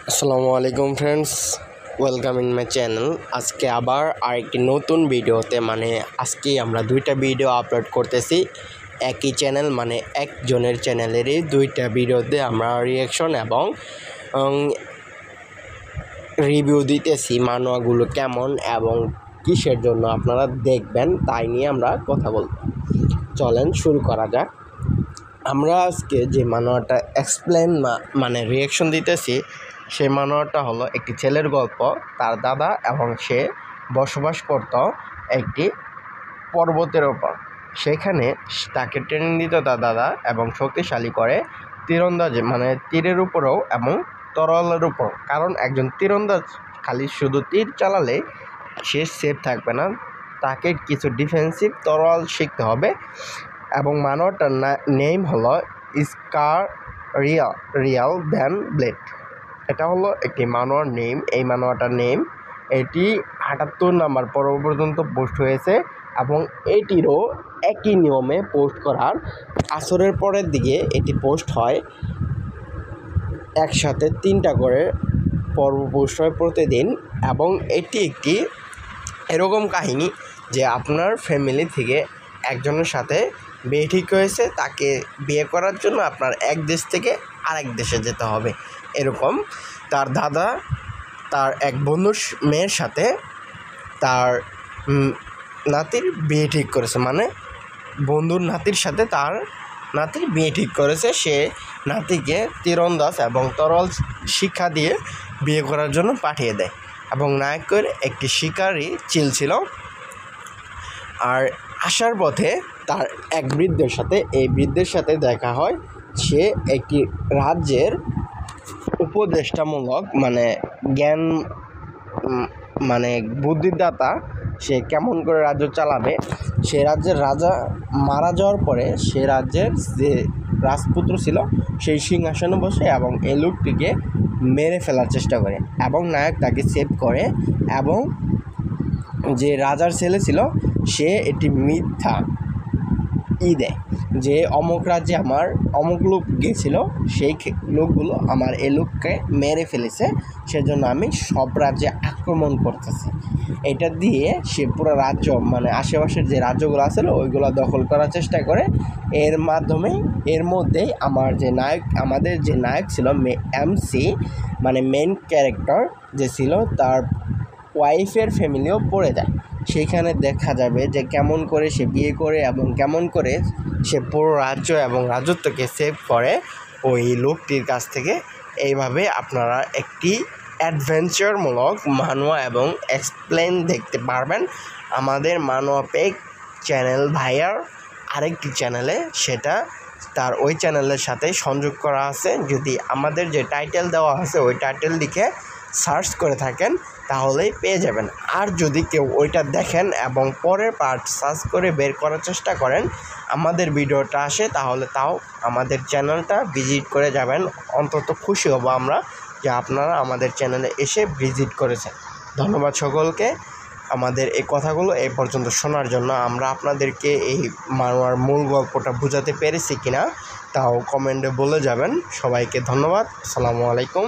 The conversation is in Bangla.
আসসালামু আলাইকুম friends, welcome in my channel. আজকে আবার আরেকটি নতুন ভিডিওতে আজকে আমরা দুইটা ভিডিও আপলোড করতেছি একই চ্যানেল, একজনের চ্যানেলেরই দুইটা ভিডিওতে আমরা রিয়াকশন এবং রিভিউ দিতেছি মানোয়াগুলো কেমন এবং কিসের জন্য আপনারা দেখবেন তাই নিয়ে আমরা কথা বলব। চলেন শুরু করা যাক। আমরা আজকে যে মানোয়াটা এক্সপ্লেন রিয়াকশন দিতেছি সেই মানোয়ারটা হলো একটি ছেলের গল্প। তার দাদা এবং সে বসবাস করত একটি পর্বতের ওপর। সেখানে তাকে ট্রেনিং দিত তার দাদা এবং শক্তিশালী করে তীরন্দাজে, তীরের উপরেও এবং তরোয়ালের উপর। কারণ একজন তীরন্দাজ খালি শুধু তীর চালালে সে সেফ থাকবে না, তাকে কিছু ডিফেন্সিভ তরোয়াল শিখতে হবে। এবং মানোয়ারটার নেম হলো স্কার রিয়াল দ্যান ব্লেড। এটা হলো একটি মানোয়ার নেম। এই মানোয়ারটার নেম এটি 78 নাম্বার পর্ব পর্যন্ত পোস্ট হয়েছে এবং এটিরও একই নিয়মে পোস্ট করার আসরের পরের দিকে এটি পোস্ট হয়। একসাথে 3টা করে পর্ব পোস্ট হয় প্রতিদিন। এবং এটি একটি এরকম কাহিনী যে আপনার ফ্যামিলি থেকে একজনের সাথে বিয়ে ঠিক হয়েছে, তাকে বিয়ে করার জন্য আপনার এক দেশ থেকে আরেক দেশে যেতে হবে। এরকম তার দাদা তার এক বন্ধুর মেয়ের সাথে তার নাতির বিয়ে ঠিক করেছে, বন্ধুর নাতির সাথে তার নাতির বিয়ে ঠিক করেছে। সে নাতিকে তীরন্দাজ এবং তরোয়াল শিক্ষা দিয়ে বিয়ে করার জন্য পাঠিয়ে দেয় এবং নায়কের একটি শিকারী চিল ছিল। আর আসার পথে তার এক বৃদ্ধের সাথে দেখা হয়। সে একটি রাজ্যের উপদেষ্টামূলক জ্ঞান বুদ্ধিদাতা। সে কেমন করে রাজ্য চালাবে। সে রাজ্যের রাজা মারা যাওয়ার পরে সে রাজ্যের যে রাজপুত্র ছিল সেই সিংহাসনে বসে এবং এই লোকটিকে মেরে ফেলার চেষ্টা করে এবং নায়ক তাকে সেভ করে। এবং যে রাজার ছেলে ছিল সে এটি মিথ্যা দেয় যে অমুক রাজ্যে আমার অমুক লোক গেছিল, সেই লোকগুলো আমার এই লোককে মেরে ফেলেছে, সেজন্য আমি সব রাজ্যে আক্রমণ করতেছি। এটা দিয়ে সে পুরো রাজ্য আশেপাশের যে রাজ্যগুলো আছিল ওইগুলো দখল করার চেষ্টা করে। এর মধ্যেই আমাদের যে নায়ক ছিল এমসি মেন ক্যারেক্টার যে ছিল, তার ওয়াইফের ফ্যামিলিও পড়ে যায়। সেইখানে দেখা যাবে যে কেমন করে সে বিয়ে করে এবং কেমন করে সে পুরো রাজ্য এবং রাজত্বকে সেভ করে ওই লোকটির কাছ থেকে। এইভাবে আপনারা একটি অ্যাডভেঞ্চারমূলক মানোয়া এবং এক্সপ্লেন দেখতে পারবেন আমাদের মানোয়া পেক চ্যানেল ভাইয়ার আরেকটি চ্যানেলে। সেটা তার ওই চ্যানেলের সাথে সংযোগ করা আছে। যদি আমাদের যে টাইটেল দেওয়া আছে ওই টাইটেল লিখে সার্চ করে থাকেন তাহলেই পেয়ে যাবেন। আর যদি কেউ ওইটা দেখেন এবং পরের পার্ট সার্চ করে বের করার চেষ্টা করেন আমাদের ভিডিওটা আসে, তাহলে তাও আমাদের চ্যানেলটা ভিজিট করে যাবেন। অন্তত খুশি হব আমরা যে আপনারা আমাদের চ্যানেলে এসে ভিজিট করেছেন। ধন্যবাদ সকলকে আমাদের এই কথাগুলো এই পর্যন্ত শোনার জন্য। আমরা আপনাদেরকে এই মানোয়ার মূল গল্পটা বোঝাতে পেরেছি কিনা তাও কমেন্টে বলে যাবেন। সবাইকে ধন্যবাদ। আসসালামু আলাইকুম।